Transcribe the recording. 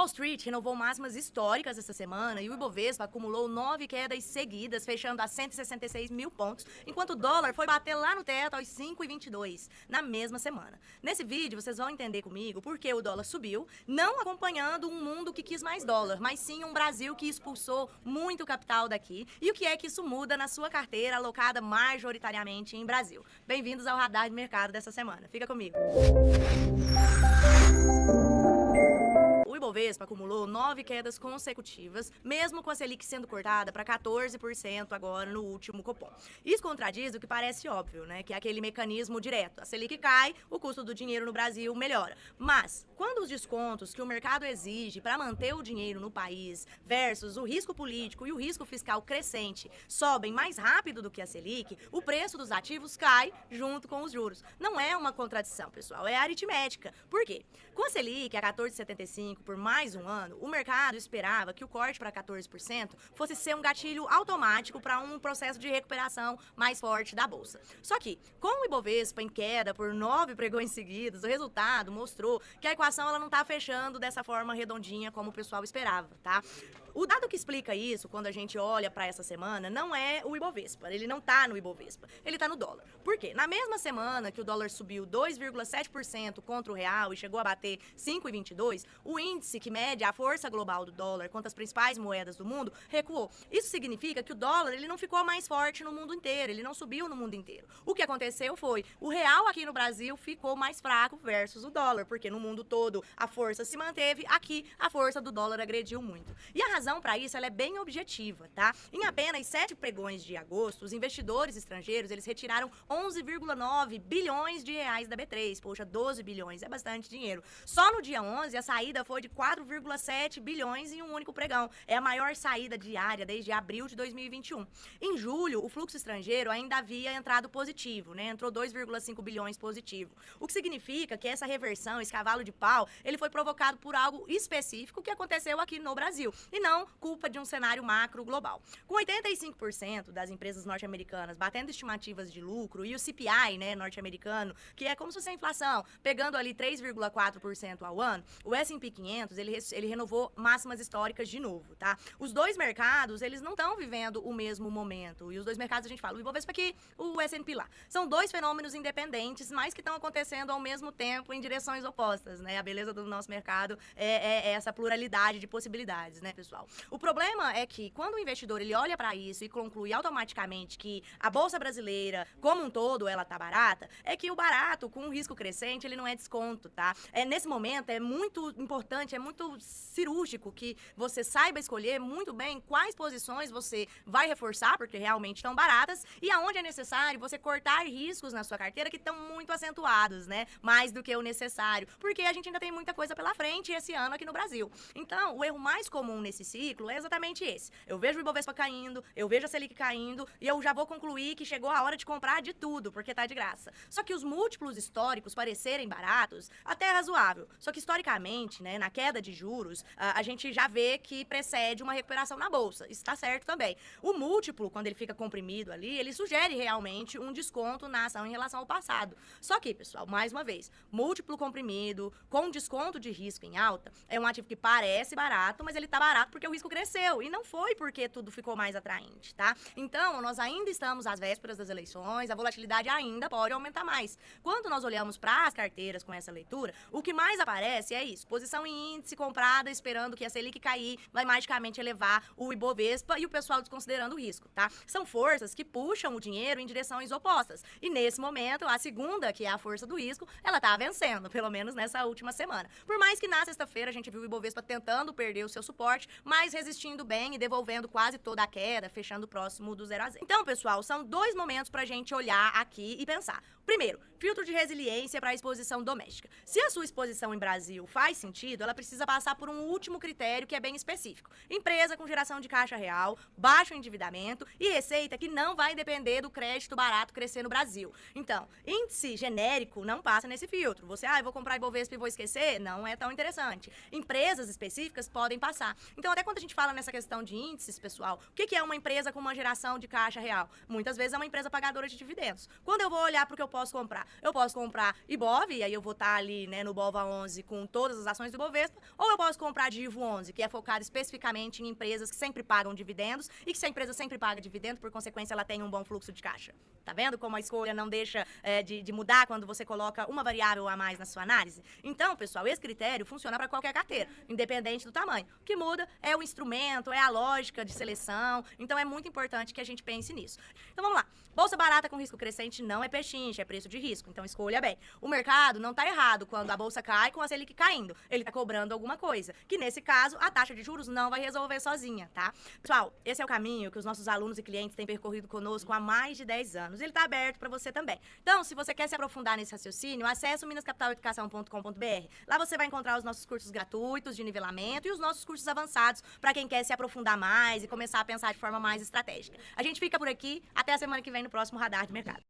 Street renovou máximas históricas essa semana e o Ibovespa acumulou 9 quedas seguidas, fechando a 166 mil pontos, enquanto o dólar foi bater lá no teto aos 5,22 na mesma semana. Nesse vídeo vocês vão entender comigo por que o dólar subiu, não acompanhando um mundo que quis mais dólar, mas sim um Brasil que expulsou muito capital daqui e o que é que isso muda na sua carteira alocada majoritariamente em Brasil. Bem-vindos ao Radar de Mercado dessa semana. Fica comigo. O Ibovespa acumulou 9 quedas consecutivas, mesmo com a Selic sendo cortada para 14% agora no último Copom. Isso contradiz o que parece óbvio, né? Que é aquele mecanismo direto. A Selic cai, o custo do dinheiro no Brasil melhora. Mas, quando os descontos que o mercado exige para manter o dinheiro no país versus o risco político e o risco fiscal crescente sobem mais rápido do que a Selic, o preço dos ativos cai junto com os juros. Não é uma contradição, pessoal, é aritmética. Por quê? Com a Selic a 14,75 por mais um ano, o mercado esperava que o corte para 14% fosse ser um gatilho automático para um processo de recuperação mais forte da Bolsa. Só que, com o Ibovespa em queda por 9 pregões seguidos, o resultado mostrou que a equação ela não está fechando dessa forma redondinha como o pessoal esperava, tá? O dado que explica isso, quando a gente olha para essa semana, não é o Ibovespa. Ele não está no Ibovespa, ele está no dólar. Por quê? Na mesma semana que o dólar subiu 2,7% contra o real e chegou a bater 5,22, o índice que mede a força global do dólar contra as principais moedas do mundo recuou. Isso significa que o dólar ele não ficou mais forte no mundo inteiro, ele não subiu no mundo inteiro. O que aconteceu foi, o real aqui no Brasil ficou mais fraco versus o dólar, porque no mundo todo a força se manteve, aqui a força do dólar agrediu muito. E a razão para isso ela é bem objetiva, tá? Em apenas 7 pregões de agosto, os investidores estrangeiros eles retiraram 11,9 bilhões de reais da B3. Poxa, 12 bilhões, é bastante dinheiro. Só no dia 11, a saída foi de 4,7 bilhões em um único pregão. É a maior saída diária desde abril de 2021. Em julho, o fluxo estrangeiro ainda havia entrado positivo, né? Entrou 2,5 bilhões positivo. O que significa que essa reversão, esse cavalo de pau, ele foi provocado por algo específico que aconteceu aqui no Brasil. E não culpa de um cenário macro global. Com 85% das empresas norte-americanas batendo estimativas de lucro e o CPI, né, norte-americano, que é como se fosse a inflação, pegando ali 3,4% ao ano, o S&P 500, ele renovou máximas históricas de novo, tá? Os dois mercados, eles não estão vivendo o mesmo momento. E os dois mercados, a gente fala, o Ibovespa aqui, o S&P lá. São dois fenômenos independentes, mas que estão acontecendo ao mesmo tempo em direções opostas, né? A beleza do nosso mercado é essa pluralidade de possibilidades, né, pessoal? O problema é que quando o investidor ele olha para isso e conclui automaticamente que a bolsa brasileira, como um todo, ela tá barata, é que o barato com um risco crescente, ele não é desconto, tá? Nesse momento é muito importante, é muito cirúrgico que você saiba escolher muito bem quais posições você vai reforçar, porque realmente estão baratas, e aonde é necessário você cortar riscos na sua carteira que estão muito acentuados, né? Mais do que o necessário, porque a gente ainda tem muita coisa pela frente esse ano aqui no Brasil. Então, o erro mais comum nesse ciclo é exatamente esse. Eu vejo o Ibovespa caindo, eu vejo a Selic caindo e eu já vou concluir que chegou a hora de comprar de tudo, porque tá de graça. Só que os múltiplos históricos parecerem baratos, até é razoável. Só que historicamente, né, na queda de juros, a gente já vê que precede uma recuperação na bolsa. Isso tá certo também. O múltiplo, quando ele fica comprimido ali, ele sugere realmente um desconto na ação em relação ao passado. Só que, pessoal, mais uma vez, múltiplo comprimido, com desconto de risco em alta, é um ativo que parece barato, mas ele tá barato porque o risco cresceu e não foi porque tudo ficou mais atraente, tá? Então, nós ainda estamos às vésperas das eleições, a volatilidade ainda pode aumentar mais. Quando nós olhamos para as carteiras com essa leitura, o que mais aparece é isso, posição em índice comprada esperando que a Selic cair vai magicamente elevar o Ibovespa e o pessoal desconsiderando o risco, tá? São forças que puxam o dinheiro em direções opostas. E nesse momento, a segunda, que é a força do risco, ela tá vencendo, pelo menos nessa última semana. Por mais que na sexta-feira a gente viu o Ibovespa tentando perder o seu suporte, mas resistindo bem e devolvendo quase toda a queda, fechando próximo do 0 a 0. Então, pessoal, são dois momentos pra gente olhar aqui e pensar. Primeiro, filtro de resiliência para a exposição doméstica. Se a sua exposição em Brasil faz sentido, ela precisa passar por um último critério que é bem específico. Empresa com geração de caixa real, baixo endividamento e receita que não vai depender do crédito barato crescer no Brasil. Então, índice genérico não passa nesse filtro. Você, eu vou comprar Ibovespa e vou esquecer? Não é tão interessante. Empresas específicas podem passar. Então, até quando a gente fala nessa questão de índices, pessoal, o que é uma empresa com uma geração de caixa real? Muitas vezes é uma empresa pagadora de dividendos. Quando eu vou olhar para o que eu posso comprar? Eu posso comprar Ibov, e aí eu vou estar ali, né, no BOVA11 com todas as ações do Ibovespa, ou eu posso comprar de Ivo 11, que é focado especificamente em empresas que sempre pagam dividendos e que se a empresa sempre paga dividendo, por consequência, ela tem um bom fluxo de caixa. Tá vendo como a escolha não deixa de mudar quando você coloca uma variável a mais na sua análise? Então, pessoal, esse critério funciona para qualquer carteira, independente do tamanho. O que muda é o instrumento, é a lógica de seleção. Então, é muito importante que a gente pense nisso. Então, vamos lá. Bolsa barata com risco crescente não é pechincha, é preço de risco. Então, escolha bem. O mercado não está errado quando a bolsa cai com a Selic caindo. Ele está cobrando alguma coisa, que nesse caso, a taxa de juros não vai resolver sozinha, tá? Pessoal, esse é o caminho que os nossos alunos e clientes têm percorrido conosco há mais de 10 anos. Ele está aberto para você também. Então, se você quer se aprofundar nesse raciocínio, acesse o minascapitaleducação.com.br. Lá você vai encontrar os nossos cursos gratuitos de nivelamento e os nossos cursos avançados para quem quer se aprofundar mais e começar a pensar de forma mais estratégica. A gente fica por aqui. Até a semana que vem no próximo Radar de Mercado.